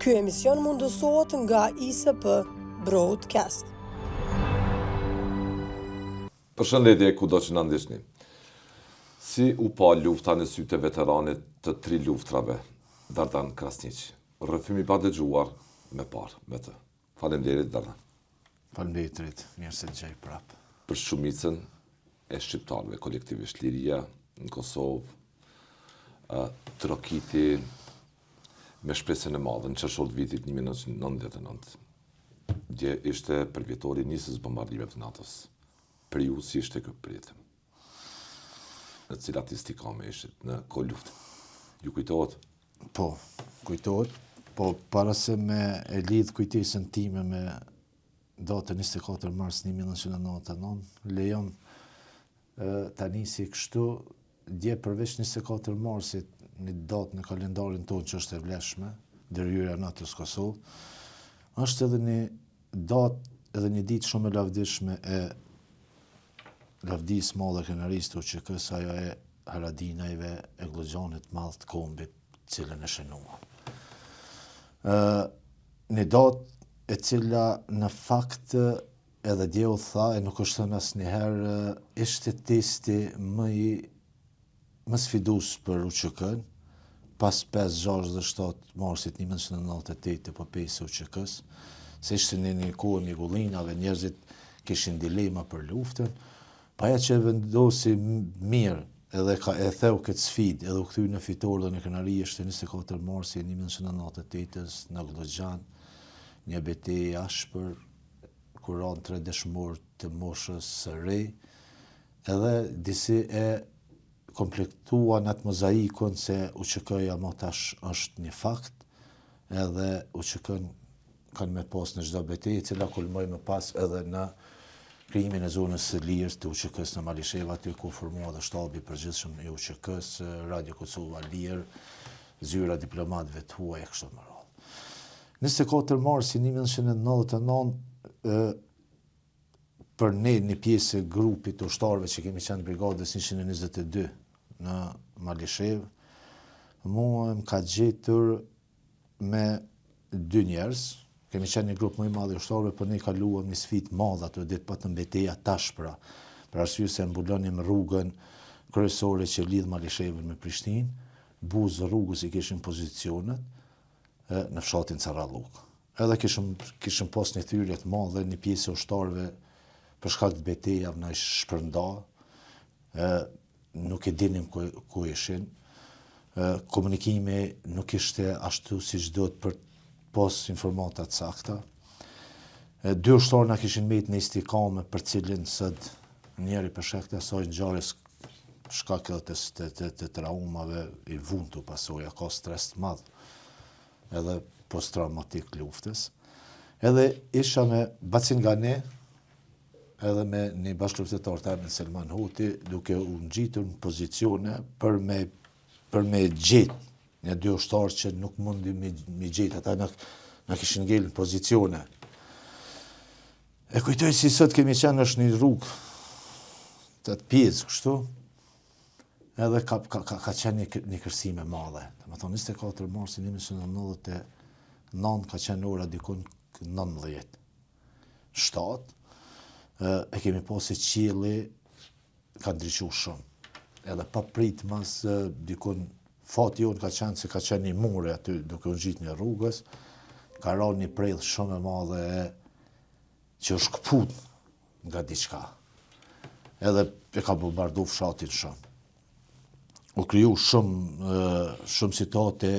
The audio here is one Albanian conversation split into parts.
Ky emision mundësohet nga ISP Broadcast. Përshëndetje kudo që na ndiqni. Si u pa lufta në sytë e veteranit të 3 luftrave, Dardan Krasniq. Rrëfimi pa dëgjuar me parë me të. Faleminderit Dardan. Faleminderit, mirë se gjej prap. Për shumicën e shqiptarëve kolektivisht liria në Kosovë, trokiti me shpresën e madhe në qershor të vitit 1999. Dje ishte përvjetori nisës bombardimeve të NATO-s. Për ju si ishte kjo pritëm? Në cilat istikame ishit në kohë luftë? Ju kujtohet? Po, kujtohet, po para se me e lidh kujtesën time me datën 24 mars 1999, lejon tani si kështu, dje përveç 24 marsit, një datë në kalendarin tonë që është e vlefshme, ndërhyrja NATO-s Kosovë, është edhe një datë edhe një ditë shumë e lavdishme e lavdisë madhe krenarisë të UÇK-s, ajo e Haradinajve e Glogjanit Mall të Kombit, cilën e shënua. Një datë e cila në fakt edhe dje u tha, e nuk është thënë asnjëherë, ishte testi më sfidues për UÇK-n, pas 5, 6 dhe 7 marsit 1998 të popejës së UÇK-s, se ishte një kohë migullinave, njerëzit kishin dilema për luftën, pa ja që vendosi mirë edhe e theu këtë sfidë, edhe u kthy në fitore dhe në krenari, ishte 24 marsi 1998 në Glogjan, një betejë ashpër, kur ranë 3 dëshmorë të moshës së re, edhe disi e komplektuan atë mozaikun se UÇK-ja më tash është një fakt, edhe UÇK-n kanë me pas në çdo betejë, cila kulmoi më pas edhe në krijimin e zonës së lirë të UÇK-s në Malishevë, aty ku formua dhe shtabi i përgjithshëm i UÇK-s, Radio Kosova Lirë, zyra diplomatëve të huaj e kështu me radhë. 24 marsi 1999 për ne një pjesë e grupit të ushtarëve që kemi qenë brigadës 122 në Malishevë, mua më ka gjetur me 2 njerëz. Kemi qenë një grup më i madh i ushtarëve, por ne kaluam një sfidë madhe ato ditë pa të betejë tashpra, për arsye se mbulonim rrugën kryesore që lidh Malishevën me Prishtinë, buzë rrugës i kishin pozicionet në fshatin Caralluk. Edhe kishim pas një thyrje të madhe, një pjesë e ushtarëve për shkak të betejave na shpërnda, nuk e dinim ku ishin, komunikimi nuk ishte ashtu siç duhet për pas informata të sakta. 2 ushtarë na kishin mbet në istikame për cilin sot njëri për shkak të asaj ngjarjes, shkak edhe të traumave i vuntu pasoja, ka stres të madh, edhe post-traumatik luftës. Edhe isha me bacin nga ne, edhe me një bashkëluftëtar të emrin Selman Hoti, duke u ngjitur në pozicione për me gjetë një 2 ushtarë që nuk mundi me gjetë, ata na kishin ngel në pozicione. E kujtoj si sot kemi qenë është një rrugë të pjesë kështu, edhe ka qenë një kërsim e madhe. Më thonë 24 marsi 1999 ka qenë ora dikun 19. 7, e kemi pasur qielli ka ndriçuar shumë. Edhe pa prit mas dikun fati jonë ka qenë se ka qenë një mure aty duke u ngjitur në rrugës, ka rënë një prell shumë e madhe që është kput nga diçka. Edhe e ka bombarduar fshatin shumë. U kriju shumë situate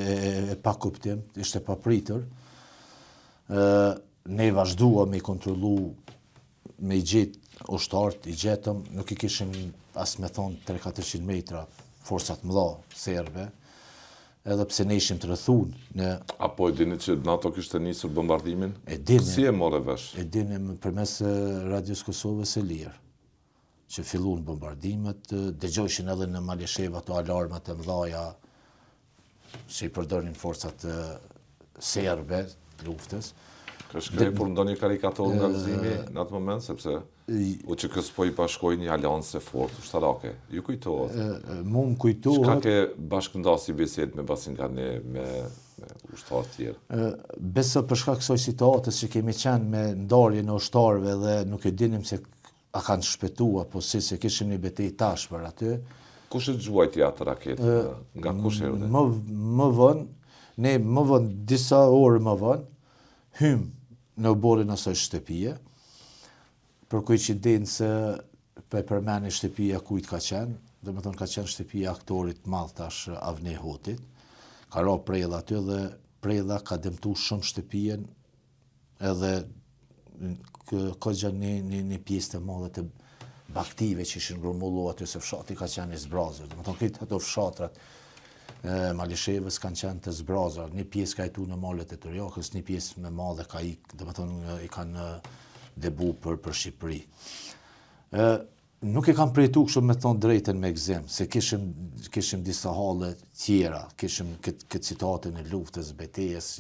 e pa kuptim, ishte pa pritur. Ne vazhduam me kontrollu, me i gjetë ushtarët, i gjetëm, nuk i kishim as me thonë 300-400 metra forcat mëdha serbe, edhe pse ne ishim të rrethuar. Apo e dini që NATO kishte nisur bombardimin? E dini. Si e morë vesh? E dini përmes Radios Kosovës së Lirë, që filluan bombardimet, dëgjojshin edhe në Malishevë ato alarmat e mëdha që i përdorin forcat serbe luftës. Ka shkrej për ndonjë karikator nga gëzimi në atë moment, sepse u që kësë po i bashkoj një aliancë e fort ushtarake. Ju kujtohet? Mu më kujtohet... Shka ke bashkëndasi bisedë me Basingane, me ushtarë tjerë? Besë për shkak kësaj situatës që kemi qenë me ndarje në ushtarëve dhe nuk e dinim se a kanë shpetua, po si se kishim një betejë tash për aty. Kush e gjuajti atë raketë? Nga kush erdhi? Më vën, disa orë më vën, hym në oborin asaj shtëpie, për koincidencë se përmeni shtëpia kujt ka qenë, dhe me thonë ka qenë shtëpia aktorit madh tash Avni Hotit, ka ra prella aty dhe prella ka dëmtu shumë shtëpien, edhe ka gjatë një pjesë të madhe të baktive që ishin grumbullu aty, se fshati ka qenë i zbrazur. Dhe me thonë këtë ato fshatrat Malishevës kanë qenë të zbrazur. Një pjesë ka jetu në malet e Turjakës, një pjesë me madhe ka dhe me thonë i kanë debu për Shqipëri. Nuk e kam përjetu kështu me thonë drejten me gzim, se kishim disa hale tjera, kishim këtë citatën e luftës, betejës.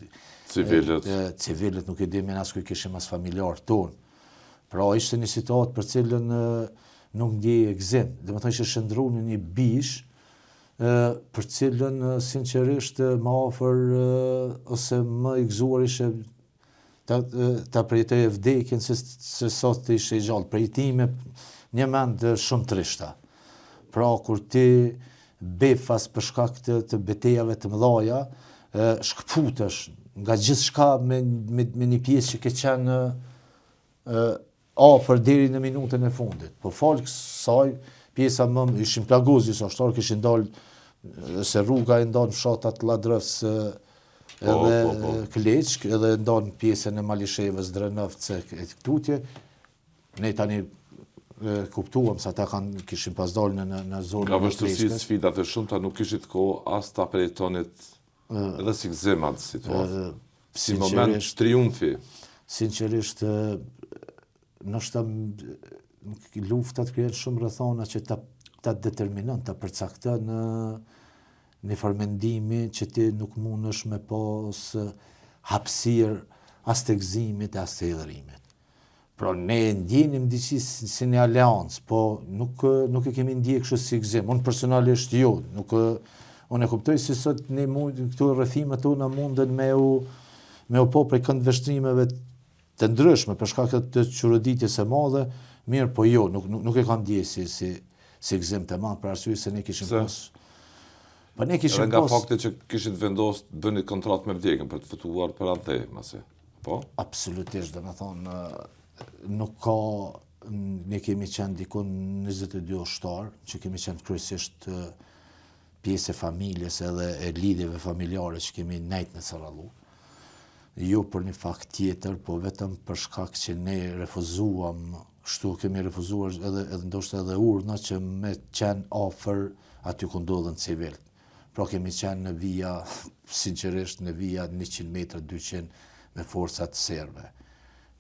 Civilët nuk e dimin as kuj kishim as familjar tonë. Pra ishte një situatë për cilën nuk ndjeje gzim. Dhe me thonë që shëndru në një bish, për cilën sinqerisht më afër ose më i gëzuar ishe ta përjetoj vdekjen se sot të ishe i gjallë. Përjetime një mend shumë trishta. Pra kur ti befas për shkak të betejave të mëdhaja, shkëputesh nga gjithçka me një pjesë që ke qenë afër deri në minutën e fundit. Po falë kësaj, pjesa më ishin plagoz disa ushtarë, kishin dalë se rruga e ndonë fshatat Ladrës edhe Kleçk, edhe ndonë pjesën e Malishevës, Drenovce e Tutje. Ne tani kuptuam se ata kishin pas dalë në zonën Nga vështërsi sfidat e shumta nuk kishit kohë as ta përjetonit edhe si gzim atë situatë. Si moment triumfi. Sinqerisht, nështë luftat kryen shumë rrethana që ta determinon, ta përcakton një farmendimi që ti nuk mundesh me pas hapësirë as të gëzimit, as të hidhërimit. Pra ne ndjenim diçka si një aleancë, po nuk e kemi ndjek kështu si gëzim. Unë personalisht jo, unë e kuptoj se sot ne këto rrethimet tona munden me u po prej këndveshtrimeve të ndryshme për shkak të çuroditjes së madhe, mirë po jo, nuk e kam ndjesi si gëzim të madh, për arsye se ne kishim pas. Po ne kishim pas. Nga fakti që kishit vendosur të bëni kontratë me vdekjen për të fituar për atë, mase. Po? Absolutisht, domethënë nuk ka, ne kemi qenë dikon 22 ushtar, që kemi qenë kryesisht pjesë e familjes edhe e lidhjeve familjare që kemi nejt në Sarallu. Jo për një fakt tjetër, po vetëm për shkak që ne refuzuam, kështu kemi refuzuar edhe ndoshta edhe urna që me qenë afër aty ku ndodhen civilt. Pra kemi qenë në vija, sinqerisht në vija 100 metra, 200 me forcat serbe.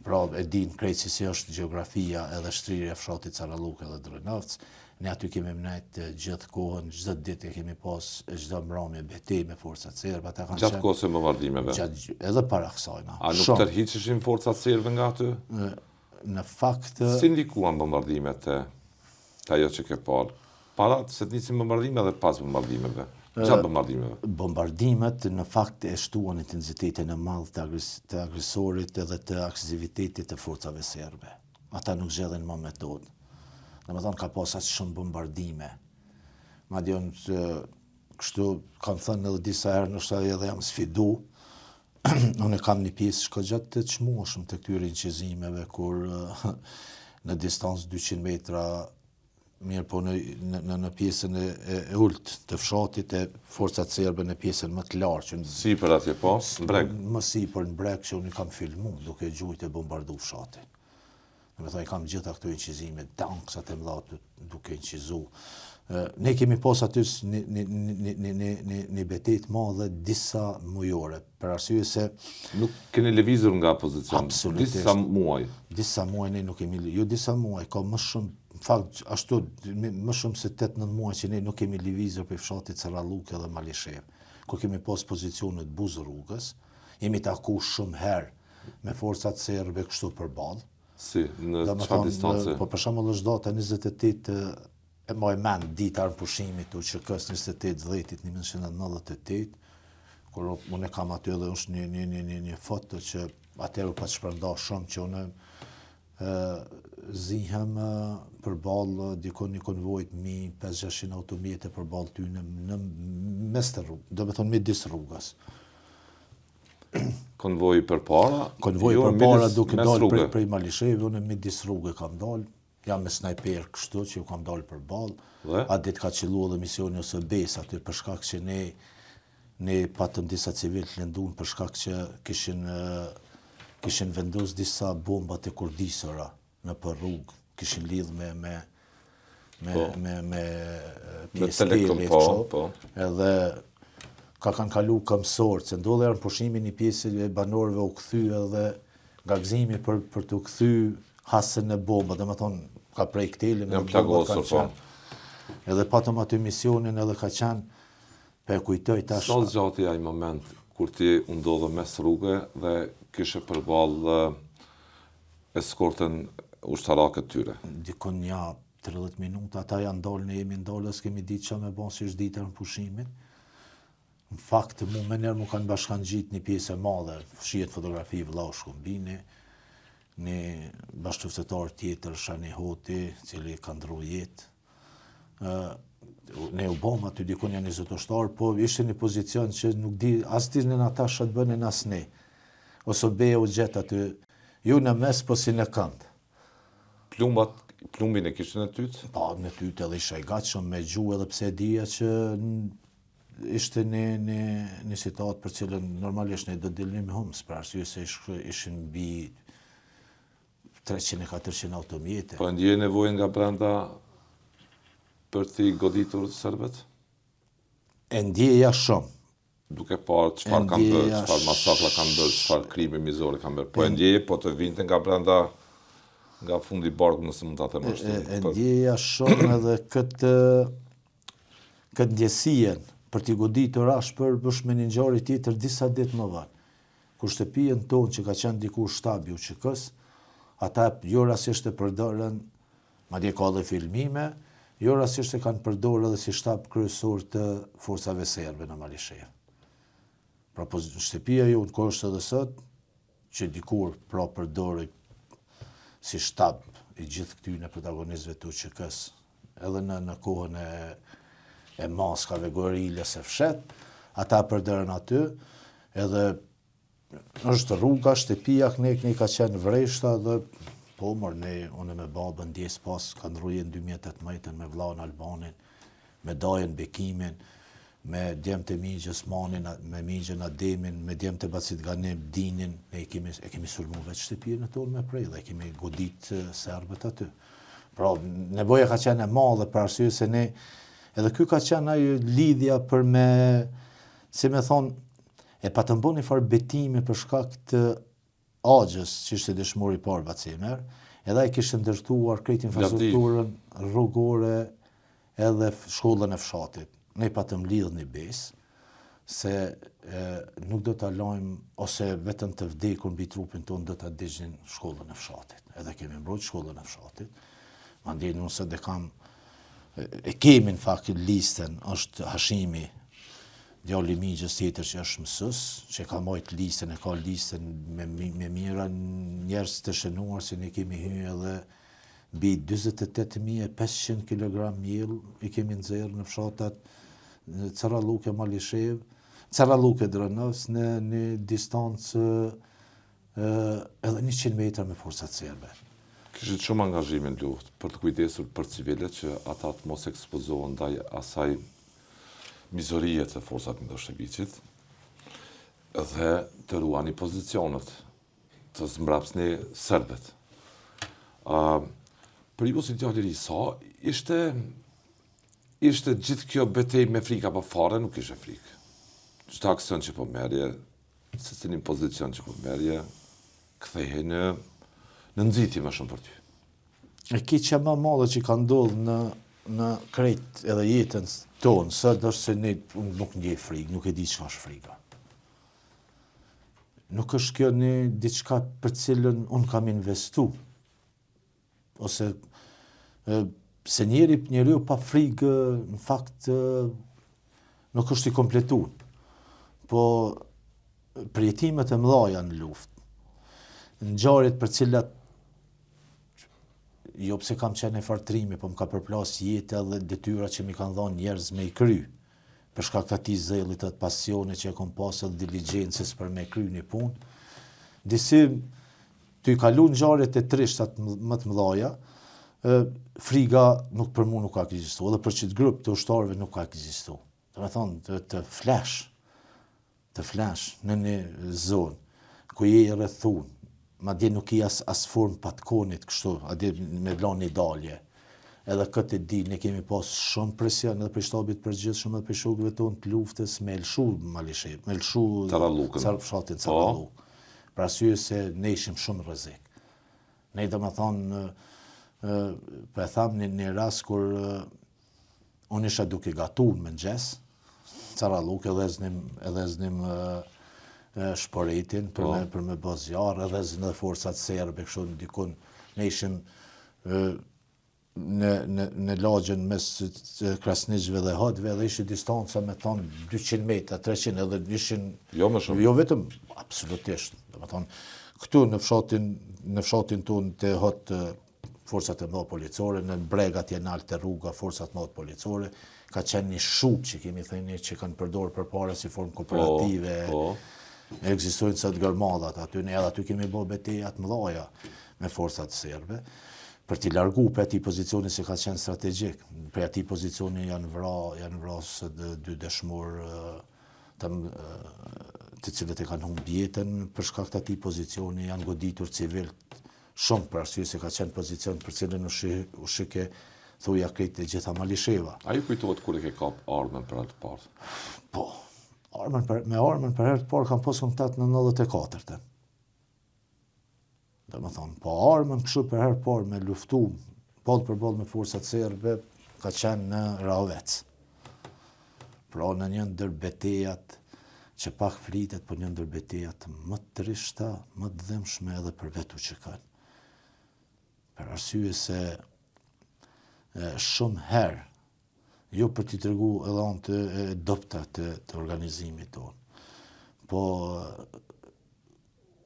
Pra e din krejt si është gjeografia edhe shtrirja fshatit Saralluk edhe Drenovc. Ne aty kemi mnajt gjithë kohën, çdo ditë kemi pas çdo mbrëmje betejë me forcat serbe. Gjatë kohës së bombardimeve. Edhe para kësajna. A nuk tërhiqeshin forcat serbe nga aty? Në fakt si ndikuan bombardimet të ajo që ke parë? Para se të nisin bombardimet dhe pas bombardimeve? Gjatë bombardimeve? Bombardimet në fakt e shtuan intensitetin e madh të agresorit edhe të aktivitetit të forcave serbe. Ata nuk zgjedhin më metodë. Domethënë ka pas aq shumë bombardime. Madje kështu kam thënë edhe disa herë, ndoshta edhe jam sfidu. Unë kam një pjesë shkëgjat të çmueshëm të këtyre inqizimeve kur në distancë 200 metra, mirë po në pjesën e ulët të fshatit e forcat serbe në pjesën më të lartë. Sipër atje po, në breg? Më sipër në breg që unë kam filmu duke gjujt e bombardu fshatin. Domethënë kam gjitha këto inqizime, tanksat e mëdha duke inqizu. Ne kemi pas aty një betejë të madhe disa mujore, për arsye se nuk keni lëvizur nga pozicion. Absolutisht. Disa muaj. Disa muaj ne nuk kemi, jo disa muaj, ka më shumë, në fakt ashtu më shumë se 8-9 muaj që ne nuk kemi lëvizur për fshatit Saralluk edhe Malishev. Ku kemi pas pozicionet buzë rrugës, jemi taku shumë herë me forcat serbe kështu përballë. Si, në çfarë distancë? Po për shembull është data 28 e moj mend dita e pushimit të UÇK-s 28/10/1998, kur unë kam aty dhe është një foto që atëherë pa shpërnda shumë që unë zihem përballë dikon një konvojt mi 5-600 automjete përballë ty në mes të rrugë, do me thonë midis rrugës. Konvoj përpara? Konvoj përpara duke dalë prej Malisheve, unë midis rrugë kam dalë, jam me snajper kështu që ju kam dalë përballë. Atë ditë ka qelluar edhe misioni ose bes aty për shkak që ne patëm disa civil të lënduar për shkak që kishin vendos disa bomba të kurdisura në për rrugë, kishin lidh me telekom, po. Edhe ka kanë kalu këmsorë, se ndodhe në pushimin një pjesë e banorëve u kthy edhe nga gëzimi për të kthy hasën e bomba, dhe më thonë ka prej këtelin e bomba kanë qenë. Edhe patëm aty misionin edhe ka qenë, pe kujtoj tash. Sa zgjati ai moment kur ti u ndodhe mes rrugë dhe kishe përballë eskortën ushtarake të tyre? Dikon ja 30 minuta, ata janë dalë, ne jemi ndalë, s'kemi ditë që me bon si është dita në pushimin. Në fakt, mu kanë bashkan gjitë një pjesë e madhe, shihet fotografi vëllau Shkumbini, një bashkëftëtar tjetër, Shani Hoti, cili ka ndru jetë. Ne u bom aty dikun janë 20 ushtarë, po ishte një pozicion që nuk di, as disnin ata shë të bënin as ne. Ose beja u gjetë aty, ju në mes, po si në kënd. Plumbin e kishtë në tytë? Pa, në tytë edhe isha i gatshëm me gjuhë edhe pse dija që ishte një situatë për cilën normalisht ne do dilnim humës, për arsye se ishin mbi 300-400 automjete. Po ndje nevojën nga brenda për t'i goditur serbet? E ndjeja shumë. Duke parë çfarë kanë bërë, çfarë masakra kanë bërë, çfarë krime mizore kanë bërë. Po e ndjeje, po të vinte nga brenda nga fundi i barkut nëse mund ta them ashtu. E ndjeja shumë edhe këtë ndjesien për t'i goditur ashpër bësh me një ngjarje tjetër disa ditë më vonë. Kur shtëpinë tonë që ka qenë diku shtabi i UÇK-s, ata jo rastisht e përdorën, madje ka edhe filmime, jo rastisht e kanë përdorur edhe si shtab kryesor të forcave serbe në Malishevë. Pra po shtëpia jonë ko është edhe sot, që dikur pra përdori si shtab i gjithë këtyre protagonistëve të UÇK-s, edhe në kohën e maskave, gorilës e fshet, ata përdorën aty, edhe është rruga, shtëpia, ne ka qenë vreshta dhe po unë me babën ndjes pas, ka ndrujen 2018 me vllain Albanin, me dajën Bekimin, me djemt e migjës Manin, me migjën Ademin, me djemt e Bacit Ganim, Dinin, ne e kemi sulmu veç shtëpijën e tonë me prej dhe kemi godit serbët aty. Pra, nevoja ka qenë e madhe për arsye se ne, edhe ky ka qenë ajo lidhja për me, si me thonë, e pa të mboni farë betime për shkak të Axhës, që ishte dëshmori parë Bacimer, edhe ai kishte ndërtuar krejt infrastrukturën rrugore edhe shkollën e fshatit. Ne patëm lidh një besë se nuk do ta lajm ose vetëm të vdekur mbi trupin tonë do ta digjnin shkollën e fshatit. Edhe kemi mbrojtur shkollën e fshatit. Mandej nëse kemi në fakt listën, është Hashimi, djalli i migjës tjetër që është mësues, që ka marrë listën, e ka listën me mira njerëz të shënuar, si ne kemi hyrë edhe mbi 48.500 kg miell i kemi nxjerrë në fshatat Caralluke, Malishevë, Caralluke, Drënovës, në një distancë edhe 100 metra me forcat serbe. Kishit shumë angazhime në luftë për të kujdesur për civilet që ata të mos ekspozohen ndaj asaj mizorie të forcat Miloševićit dhe të ruani pozicionet të zmbrapsni serbet. Për ju si djalli i sa, ishte gjithë kjo betejë me frikë apo fare nuk ishte frikë. Çdo aksion që po merrje, secilin pozicion që po merrje, kthehej në nxitje më shumë për ty. E kiqja më madhe që ka ndodhur në krejt edhe jetën tonë, sot është se ne nuk ndjej frikë, nuk e di çka është frika. nuk është kjo një diçka për cilën unë kam investu. Ose se njeriu pa frikë në fakt nuk është i kompletuar. Po përjetimet e mëdha në luftë, ngjarjet për cilat jo pse kam qenë në fartrimi, po më ka përplas jeta dhe detyra që mi kanë dhënë njerëz me i kry, për shkak të atij zëllit, të pasionit që e kam pasur, dhe diligjencës për me kry një punë. Disi ty kalu ngjarjet e trishtat më të mëdha, friga nuk për mua nuk ka ekzistuar, edhe për çit grup të ushtarëve nuk ka ekzistuar. Domethënë të flash në një zonë ku je i rrethuar, madje nuk i as formë patkonit kështu, atje me lanë një dalje. Edhe këtë ditë ne kemi pas shumë presion edhe për shtabit përgjithshëm edhe për shokëve tonë të luftës me Elshu Malishe, me Elshu fshatin Caralluk. Për arsye se ne ishim shumë rrezik. Ne domethënë po e tham në një rast kur unë isha duke gatuar me mëngjes, Caralluk edhe znim shporetin për me bë zjarr, edhe znë forcat serbe kështu dikun. Ne ishim në lagjen mes krasniqëve dhe hotëve, edhe ishte distanca me thonë 200 metra, 300, edhe ishin jo më shumë. Jo vetëm, absolutisht. Domethënë këtu në fshatin tonë të hot forcat e mëdha policore, në breg atje në altë rruga forcat mëdha policore, ka qenë një shub që kemi thënë që kanë përdorur përpara si formë kooperative. Ekzistojnë sot gërmadhat aty, ne edhe aty kemi bërë betejat mëdha me forcat serbe, për t'i largu për ati pozicioni që ka qenë strategjik. Për ati pozicioni janë vrasë dy dëshmor të cilët e kanë humbur jetën, për shkak të ati pozicioni janë goditur civilt shumë për arsye se ka qenë pozicion për cilën u shike thuja krejt e gjitha Malisheva. A ju kujtohet kur e ke kap armën për herë të parë? Po, me armën për herë të parë kam pas kontakt në 94-të. Domethënë, po armën kështu për herë parë me luftu ballë për ballë me forcat serbe ka qenë në Ravec. Pra në një ndër betejat që pak flitet, po një ndër betejat më të trishta, më të dëmshme edhe për vetu që kanë. Për arsye se shumë herë, jo për t'i tregu edhe anë të dopta të organizimit tonë, po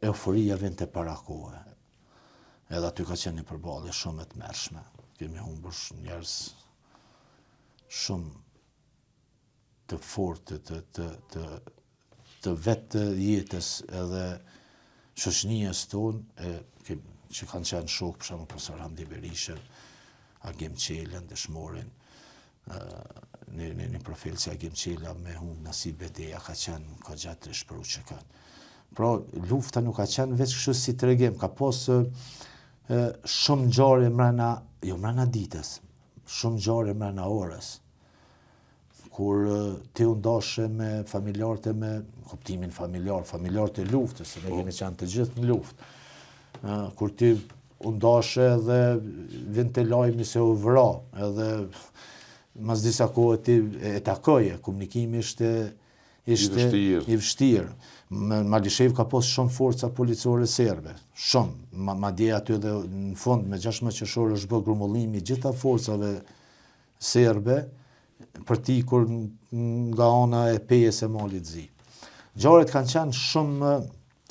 euforia vjen te para kohe. Edhe aty ka qenë një përballje shumë e tmerrshme. Kemi humbur njerëz shumë të fortë të vetë jetës edhe shoqënisë tonë që kanë qenë shok, për shembull profesor Hamdi Berishën, Agim Qelën, dëshmorin, një profil si Agim Qela me humbë Nasib Bedeja ka qenë ka gjatë shpëru që kanë. Pra lufta nuk ka qenë veç kështu si tregim, ka pas shumë ngjarje mrena ditës, shumë ngjarje mrena orës, kur ti u ndashe me familjarët e me kuptimin familjarët e luftës, se ne kemi qenë të gjithë në luftë, kur ti u ndashe dhe vinte lajmi se u vra, edhe mas disa kohë ti e takoje, komunikimi ishte i vështirë. Malishev ka pas shumë forca policore serbe, shumë. Madje aty edhe në fund me 16 qershor është bërë grumullimi gjitha forcave serbe për t'ikur nga ana e Pejës e Malit Zi. Ngjarjet kanë qenë shumë.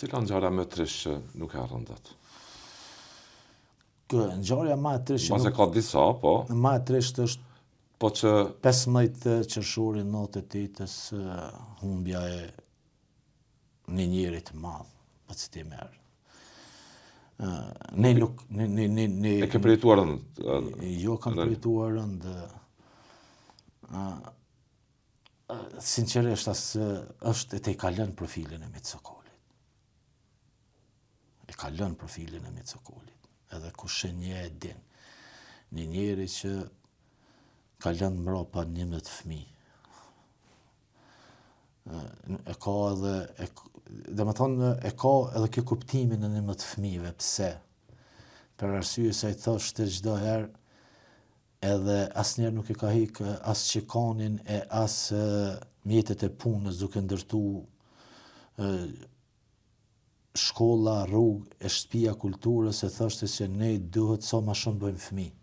Cila ngjarja më trisht që nuk e harron dot? Ngjarja më e trisht. Mase ka disa, po. Më e trisht është po që 15 qershorin 98-s humbja e një njeri të madh, pa si ti merr. Ne nuk e ke përjetuar rënd? Jo, kam përjetuar rënd. Sinqerisht është e ka lënë profilin e Mitsokolit. E ka lënë profilin e Mitsokolit. Edhe kush e nje e din. Një njeri që ka lënë mbrapa 11 fëmijë. E ka edhe domethënë e ka edhe kjo kuptimin e 11 fëmijëve. Pse? Për arsye se ai thoshte çdo herë edhe asnjëherë nuk e ka hik as çikanin e as mjetet e punës duke ndërtu shkolla, rrugë, e shtëpia kulturës e thoshte se ne duhet sa më shumë bëjmë fëmijë.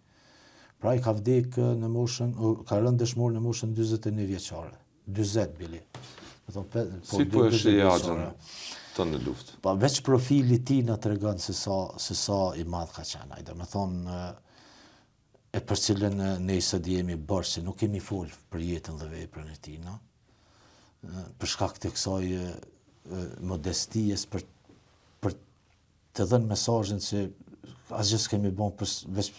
Pra i ka vdek në moshën, ka rënë dëshmor në moshën 41 vjeçare. 40 bili. Si po e shihje Axhën të në luftë? Pa veç profili ti na tregon se sa i madh ka qenë ai. Domethënë e për cilën ne sot jemi bërë se nuk kemi fol për jetën dhe veprën e tij, no? Për shkak të kësaj modesties për të dhënë mesazhin se asgjë s'kemi bën për veç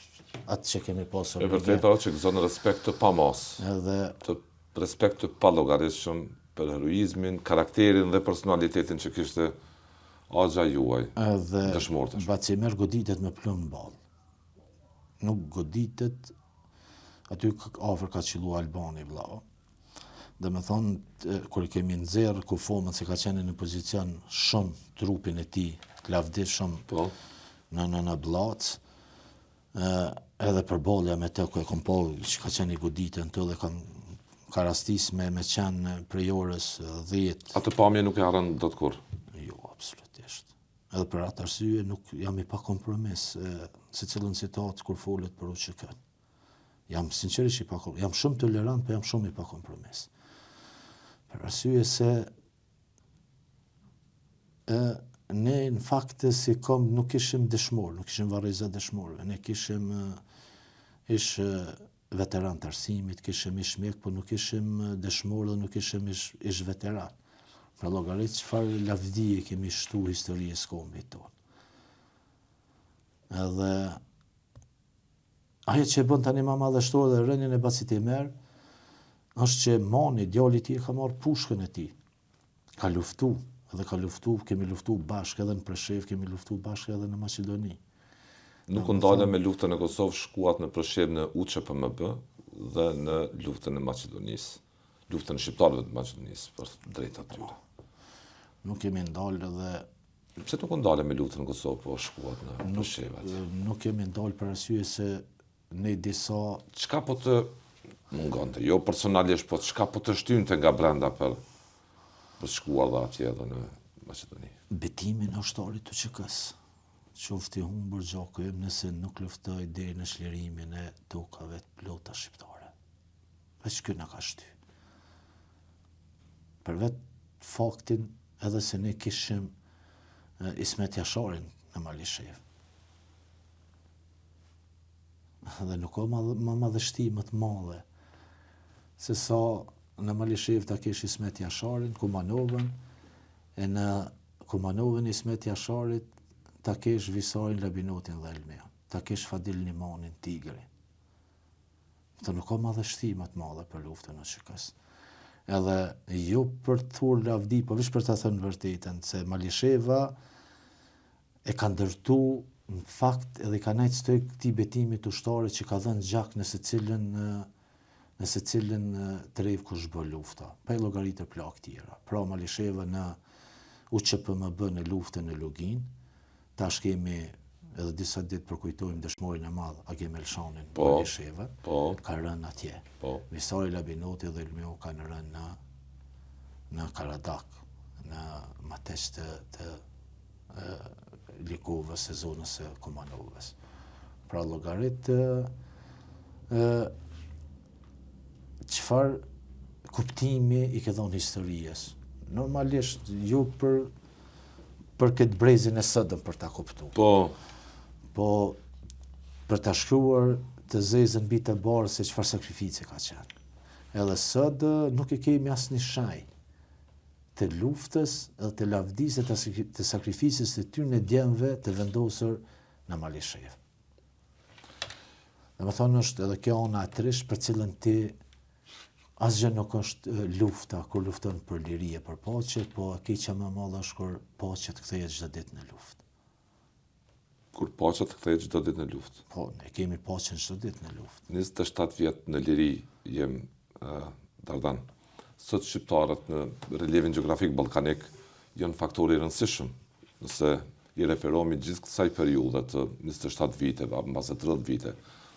atë që kemi pasur. E vërtetë që gëzon respekt të pamos. Të respekt të pallogaritshëm për heroizmin, karakterin dhe personalitetin që kishte Axha juaj. Dëshmorët. Bacimer goditet me plumb ball. Nuk goditet aty afër ka qillu Albani vëlla. Dhe me thonë, kur kemi nxerrë kufomën se ka qenë në pozicion shumë trupin e tij, lavdit shumë në blac, edhe për bolja me të ku e kom po që ka qenë i goditën të dhe ka rastis me qenë prej orës 10. Atë pamje nuk e harron dot kur? Jo, absolutisht. Edhe për atë arsye nuk jam i pa kompromis se cilën citat kur folet për UÇK. Jam sinqerisht i pa kompromis. Jam shumë tolerant, po jam shumë i pa kompromis. Për arsye se ne në fakt si kom nuk ishim dëshmor, nuk ishim varrezat dëshmorëve, ne kishim ish veteran të arsimit, kishim ish mjek, po nuk ishim dëshmor dhe nuk ishim ish veteran. Pra llogarit çfarë lavdije kemi shtu historisë kombit tonë. Edhe ajo që bën tani më madhështor dhe rënien e Bacit i merr, është që Mani, djali i tij, ka marrë pushkën e tij. Ka luftu, kemi luftu bashkë edhe në Preshevë, kemi luftu bashkë edhe në Maqedoni. Nuk u ndalën me luftën e Kosovës, shkuat në Preshevë në UÇPMB dhe në luftën e Maqedonisë, luftën e shqiptarëve të Maqedonisë për drejtat tyre. Nuk kemi ndalë dhe pse nuk u ndalën me luftën e Kosovës, po shkuat në Preshevë? Nuk kemi ndalë për arsye se ne disa çka po të mungonte, jo personalisht, po çka po të shtynte nga brenda për shkuar dhe atje edhe në Maqedoni? Betimin e ushtarit të UÇK-s. Qofti humbur gjaku im nëse nuk luftoj deri në çlirimin e tokave të plota shqiptare. Veç ky na ka shty. Për vetë faktin edhe se ne kishim Ismet Jasharin në Malishevë. Dhe nuk ka më madhështi më të madhe se sa në Malishevë ta kesh Ismet Jasharin, Kumanovën, e në Kumanovën Ismet Jasharit ta kesh Visarin, Labinotin dhe Elmeon, ta kesh Fadil Nimanin, Tigrin. Të nuk ka madhështi më të madhe për luftën e UÇK-s. Edhe jo për të thur lavdi, po veç për të thënë vërtetën, se Malisheva e ka ndërtu në fakt edhe ka nejtë stoj këtij betimit ushtarit që ka dhënë gjak nëse cilën trev kush bë lufta, pa i llogaritë plak tjera. Pra Malisheva në UÇPMB në luftën e Lugin, tash kemi edhe disa ditë përkujtojmë dëshmorin e madh Agim Elshanin në Malisheva, ka rënë atje. Visari Labinoti dhe Elmeo kanë rënë në Karadak, në mateç të Likovës e zonës e Kumanovës. Pra llogarit çfarë kuptimi i ke dhënë historisë. Normalisht jo për këtë brezin e sëdëm për ta kuptuar. Po për ta shkruar të zezën mbi të barë se çfarë sakrifice ka qenë. Edhe sot nuk e kemi asnjë shaj të luftës edhe të lavdisë të sakrificës të tyre në djemve të vendosur në Malishevë. Dhe më thonë është edhe kjo ona e trish për cilën ti asgjë nuk është lufta kur lufton për lirije, për paqe, po keqja më e madhe është kur paqja të kthehet çdo ditë në luftë. Kur paqja të kthehet çdo ditë në luftë? Po, ne kemi paqen çdo ditë në luftë. 27 vjet në liri jem Dardan. Sot shqiptarët në relievin gjeografik ballkanik janë faktori i rëndësishëm, nëse i referohemi gjithë kësaj periudhe të 27 viteve, mbase 30 vite,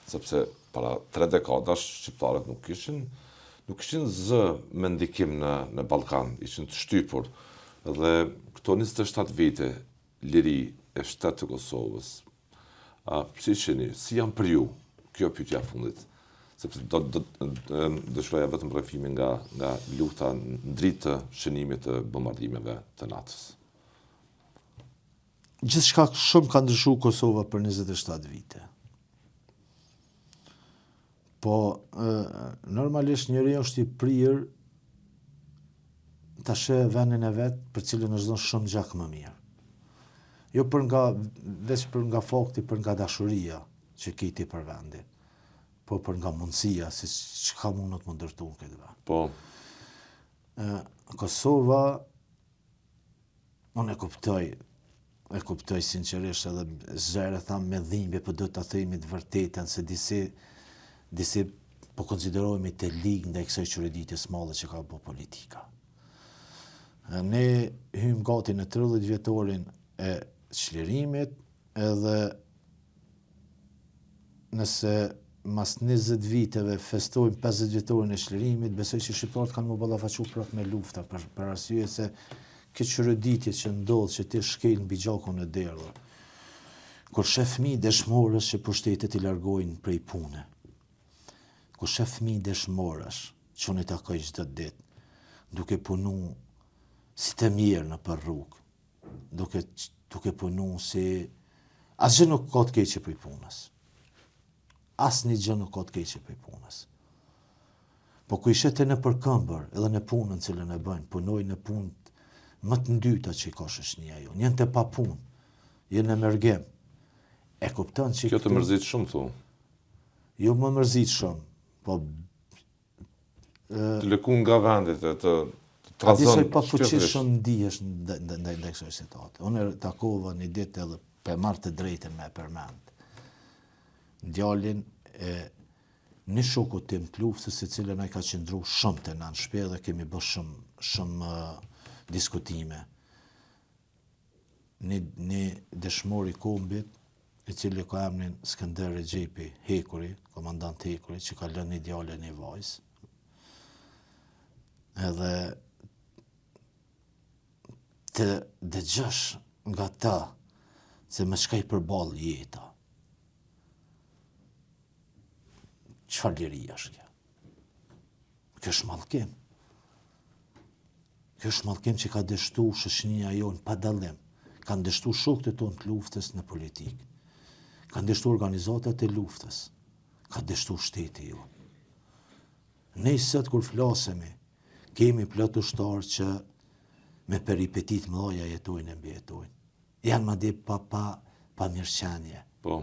sepse para 3 dekadash shqiptarët nuk kishin zë me ndikim në Ballkan, ishin të shtypur. Dhe këto 27 vite liri e shtetë të Kosovës, si sheni, si janë për ju, kjo pyetja fundit, sepse dëshiroja vetëm rrëfimin nga lufta në dritë të shënimit të bombardimeve të NATO-s. Gjithçka shumë ka ndryshuar Kosova për 27 vite. Po, normalisht njëri është i prirë ta sheh vendin e vet për cilën është dhënë shumë gjak më mirë. Jo veç për nga fakti, për nga dashuria që kiti për vendin, po për nga mundësia se çka mund të më ndërtu në këtë vend. Po. Kosova, unë e kuptoj sinqerisht edhe zërë tham me dhimbje, po do ta themi të vërtetën se disi po konsiderohemi të ligë ndaj kësaj çureditjes madhe që ka bërë politika. Ne hym gati në 30 vjetorin e çlirimit, edhe nëse mas 20 viteve festojmë 50 vjetorin e çlirimit, besoj që shqiptarët kanë më ballafaqur prapë me lufta për arsye se këtë çureditje që ndodh që ti shkel mbi gjakun e derdhur. Kur shef fëmijë dëshmorës që pushtetet i largojnë prej pune. Kur shef fëmijë dëshmorës që unë i takoj çdo ditë, duke punu si të mirë në për rrugë, duke punu si asgjë nuk ka të keqe prej punës. Asnjë gjë nuk ka të keqe prej punës. Po ku ishte në përkëmbër, edhe në punën cilën e bëjnë, punoj në punë më të ndyta që i ka shoqënia jonë, janë të pa punë, janë në mergem. E kupton që kjo të mërzit shumë thu. Jo më mërzit shumë, po të lëkun nga vendit e të a disoj pa fuqishëm ndihesh ndaj kësaj situate. Unë takova një ditë edhe për marrë të drejtën me përmend. Djalin e një shoku tim të luftës, se cilën ai ka qëndru shumë të na në shtëpi dhe kemi bërë shumë diskutime. Një dëshmor i kombit, i cili ka emrin Skënder Rexhepi Hekuri, komandant Hekuri, që ka lënë një djalë e një vajzë. Edhe të dëgjosh nga ta se me çka i përball jeta. Çfarë liria është kjo? Kjo është mallkim. Kjo është mallkim që ka dështu shoqënia jonë pa dallim. Kanë dështu shokët e tonë të luftës në politikë. Kanë dështu organizatat e luftës. Ka dështu shteti jonë. Ne sot kur flasemi, kemi plot ushtarë që me peripetit mëdha jetojnë e mbijetojnë. Janë madje pa mirëqenie. Po.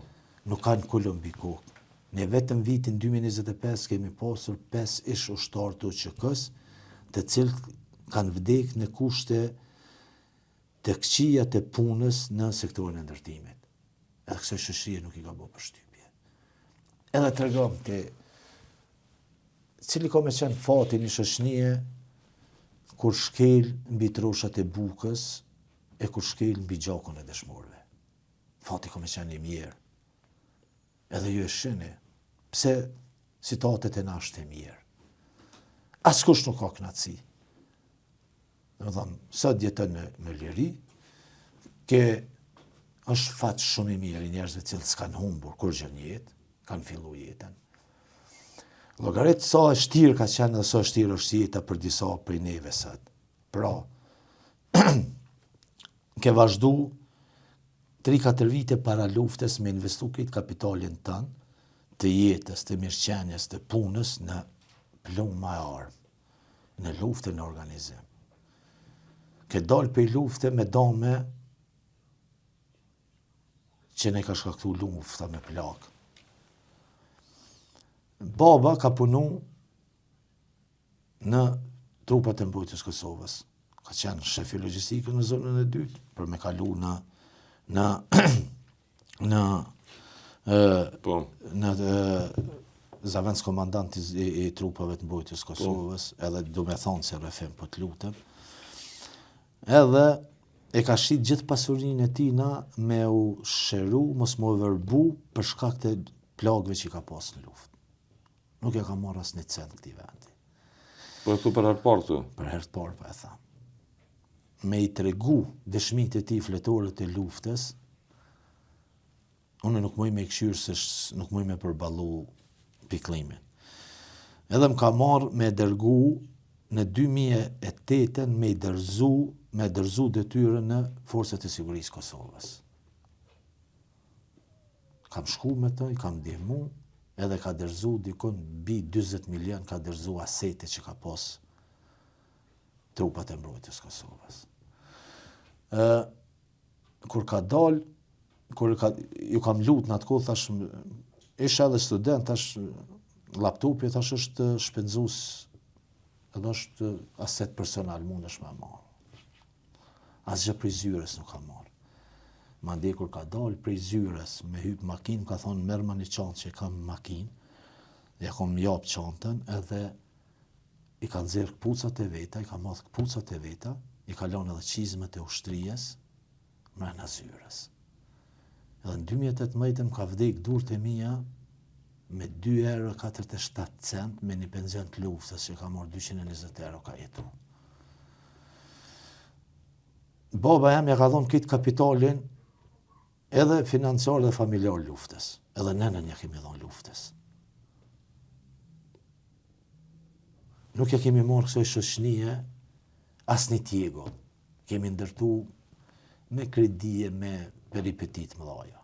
Nuk kanë kulën mbi kokë. Ne vetëm vitin 2025 kemi pasur 5 ish ushtarë të UÇK-s, të cilët kanë vdekur në kushte të këqija të punës në sektorin e ndërtimit. Edhe kësaj shoqërie nuk i ka bërë përshtypje. Edhe tregom te cili ka me qenë fati një shoqënie kur shkel mbi troshat e bukës e kur shkel mbi gjakun e dëshmorëve. Fati ka me qenë i mirë. Edhe ju e shini, pse citatet e nashtë e mirë. Askush nuk ka knatësi. Domethënë, sot jeton në liri, ke është fat shumë i mirë i njerëzve të cilët s'kan humbur kur gjë në jetë, kanë filluar jetën. Llogarit sa e shtirë ka qenë dhe sa e shtirë është jeta për disa prej neve sot. Pra, ke vazhdu 3-4 vite para luftës me investu këtë kapitalin tënë, të jetës, të mirëqenies, të punës në plumë e armë, në luftën në organizim. Ke dalë për lufte me dame që ne ka shkaktu lufta me plakë. Baba ka punu në trupat e mbrojtjes Kosovës. Ka qenë shefi logjistike në zonën e dytë, për me kalu në zavendës komandant i trupave të mbrojtjes Kosovës, edhe do me thonë se rrefim po të lutem. Edhe e ka shit gjithë pasurinë e tina me u shëru, mos më vërbu për shkak të plagëve që i ka pas në luftë. Nuk e ka marrë asnjë cent këtij vendi. Po e thu për herë parë këtu? Për herë parë po e tham. me i tregu dëshmit e tij fletore të luftës, unë nuk muj me këshyrë se nuk muj me përballu piklimin. Edhe më ka marrë me dërgu në 2008 me dërzu detyrën në forcat e sigurisë Kosovës. Kam shku me të, i kam ndihmu, edhe ka dërzu dikon bi 20 milion ka dërzu asete që ka pas trupat e mbrojtjes Kosovës. Kur ka dal, ju kam lut në atë kohë, thash, isha edhe student, thash, laptopi, thash, është shpenzus, edhe është aset personal, mund është me marrë. Asgjë prej zyres nuk ka marrë. Mandej kur ka dal prej zyres, me hyp makinë, ka thonë, merr ma një çantë që kam makinë, ja kom jap çantën, edhe i ka nxjerr kpucat e veta, i ka marrë kpucat e veta, i ka lënë edhe çizmet e ushtrijes mrena zyres. Edhe në 2018 më ka vdek durt e mia me 2,47 € me një penzion të luftës që ka marrë 220 € ka jetu. Baba jam ja ka dhënë këtë kapitalin edhe financiar dhe familjar luftës. Edhe nënën ja kemi dhënë luftës. Nuk ja kemi marrë kësaj shoqënie as një tjego. Kemi ndërtu me kredije, me peripetit mëdhaja.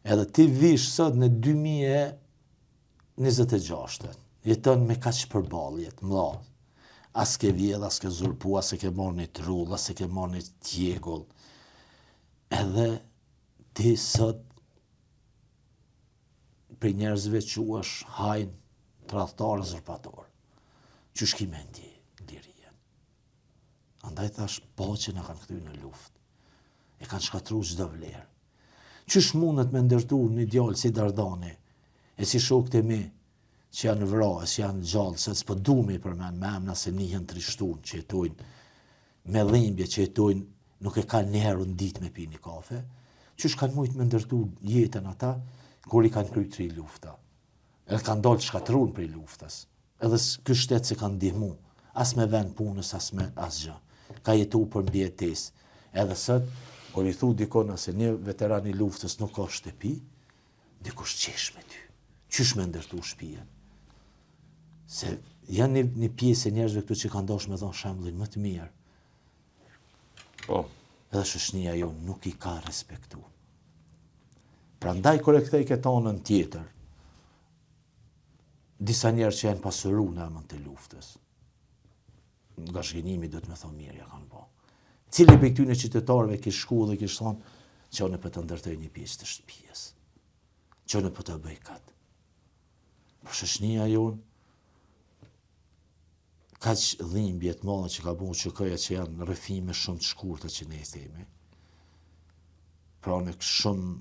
Edhe ti vish sot në 2026, jeton me kaq përballjet mëdha. As ke vjedh, as ke zurpu, as e ke marrë një trull, as e ke marrë një tjegull. Edhe ti sot për njerëzve quash hajn, tradhtar, zërpator. Qysh ki me ndje lirien? Andaj thash, paqen e kanë kthy në luftë. E kanë shkatru çdo vlerë. Qysh mundet me ndërtu një djalë si Dardani, e si shokët e mi, që janë vrarë, që janë gjallë, se s'po dumi për men, me emna se njën trishtun, që jetojnë me dhimbje, që jetojnë, nuk e kanë njëherë në ditë me pi një kafe, qysh kanë mujtë me ndërtu jetën ata, kur i kanë kryt 3 lufta. Edhe kanë dalë shkatrun prej luftës. Edhe ky shtet se kanë ndihmu, as me vend punës, as me asgjë. Ka jetu për mbijetesë. Edhe sot, kur i thu dikona se një veteran i luftës nuk ka shtëpi, dikush qesh me ty. Qysh me ndërtu shtëpinë? Se janë një pjesë e njerëzve këtu që kanë dashur me dhënë shembullin më të mirë. Po. Edhe shoqënia jonë nuk i ka respektu. Prandaj kur e kthej këtë anën tjetër, disa njerëz që janë pasuru në emën të luftës, nga shgënjimi do të me thonë mirë ja kanë bë. Cili për këtyne qytetarëve kish shku dhe kish thonë që unë për të ndërtoj një pjesë të shtëpisë, që unë për të bëj katë. Por shoqënia jonë, kaq dhimbje të mëdha që ka bërë QK-ja që janë rrëfime shumë të shkurtë që ne i themi. Pra në shumë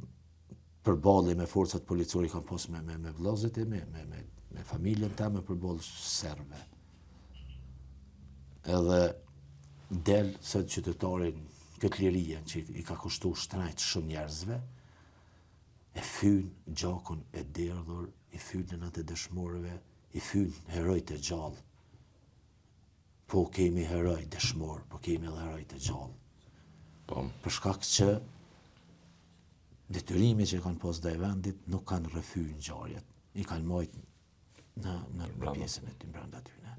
përballje me forcat policore kanë pas me vëllezërit e me familjen teme përballë serbe. Edhe del se qytetarin këtë lirien që i ka kushtu shtrejt shumë njerëzve, e fyn gjakun e derdhur, i fyn në të dëshmorëve, i fyn herojt e gjallë. Po kemi heroj dëshmor, po kemi edhe heroj të gjallë. Po. Për shkak që detyrimi që kanë pas ndaj vendit nuk kanë rrëfyer ngjarjet. I kanë marrë në pjesën e ty brenda tyne.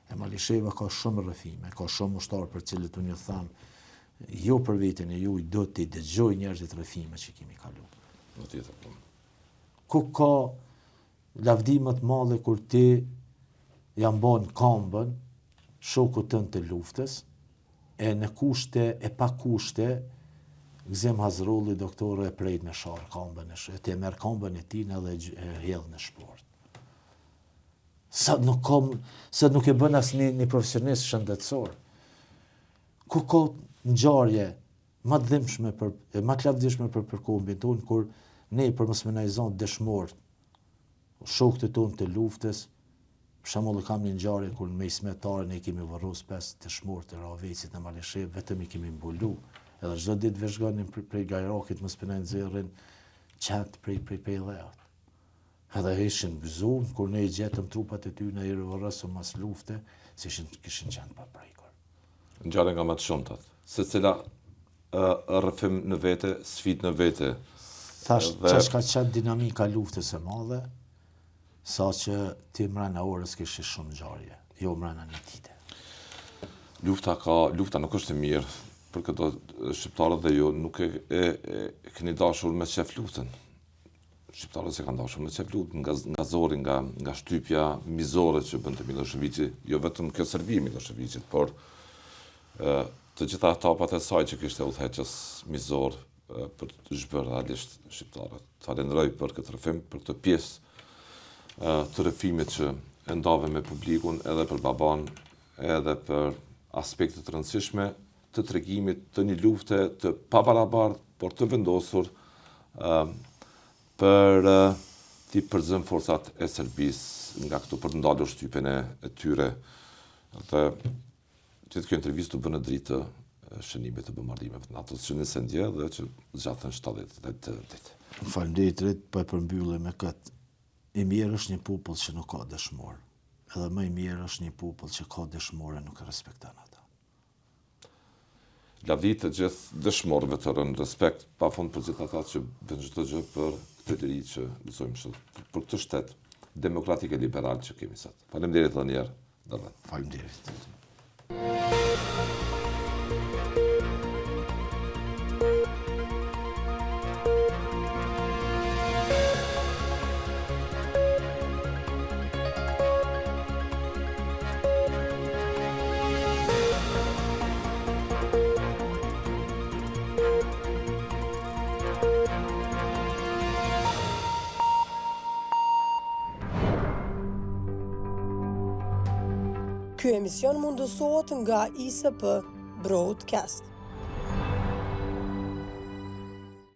E Malisheva ka shumë rrëfime, ka shumë ushtarë për cilët unë ju tham, jo për veten e juaj do t'i dëgjoj njerëzit rrëfime që kemi kaluar. Në tjetër, po. Ku ka lavdime të madhe kur ti janë bën kambën shoku tënd të luftës, e në kushte e pa kushte, Gzim Hazrulli, doktor, e prejt me sharë kambën e shë, e merr kambën e tij edhe e hedh në shport. Sa nuk e bën as një profesionist shëndetësor. Ku ka ngjarje më të dhimbshme më të lavdishme për kombin tonë, kur ne për mos menajzon dëshmor, shokët tonë të luftës, për shembull kam një ngjarje kur me Ismetarën ne kemi varros 5 dëshmor të Ravecit në Malishev, vetëm i kemi mbulu. Edhe çdo ditë veshgonin prej Gajrakit mos pënaj nxjerrin qat prej Pelleut. Edhe ishin gëzuar kur ne i gjetëm trupat e tyre i varrosëm mas lufte, se kishin qenë pa prekur. ngjarje nga më të shumtat. Secila rrëfim në vete, sfidë në vete. Thash, ç'është ka qenë dinamika luftës së madhe, sa që ti mbrana orës kishe shumë ngjarje, jo mbrana një dite. Lufta nuk është e mirë, për këto shqiptarët dhe ju nuk e keni dashur me qef luftën. Shqiptarët se kanë dashur me qef luftën, nga zori, nga shtypja mizore që bënte Miloševići, jo vetëm kjo servi Miloševićit, por të gjitha etapat e saj që kishte udhëheqës mizor për të zhbërë realisht shqiptarët. Falenderoj për këtë rrëfim, për këtë pjesë të rrëfimit që e ndave me publikun, edhe për baban, edhe për aspekte të rëndësishme të tregimit të një lufte të pabarabartë, por të vendosur për t'i përzëm forcat e Serbisë nga këtu për të ndalur shtypjen e tyre. Dhe gjithë kjo intervistë u bë në dritë shënimit të bombardimeve të NATO-s që nisën dje dhe që zgjatën 78 ditë. Faleminderit, po e përmbyllim me këtë. I mirë është një popull që nuk ka dëshmor. Edhe më i mirë është një popull që ka dëshmor e nuk e respekton ata. Lavdi të gjithë dëshmorëve të rënë respekt, pafund për gjithë ata që bën çdo gjë për këtë liri që lësojmë për këtë shtet demokratik e liberal që kemi sot. Faleminderit edhe një herë. Faleminderit. Ky emision mundësohet nga ISP Broadcast.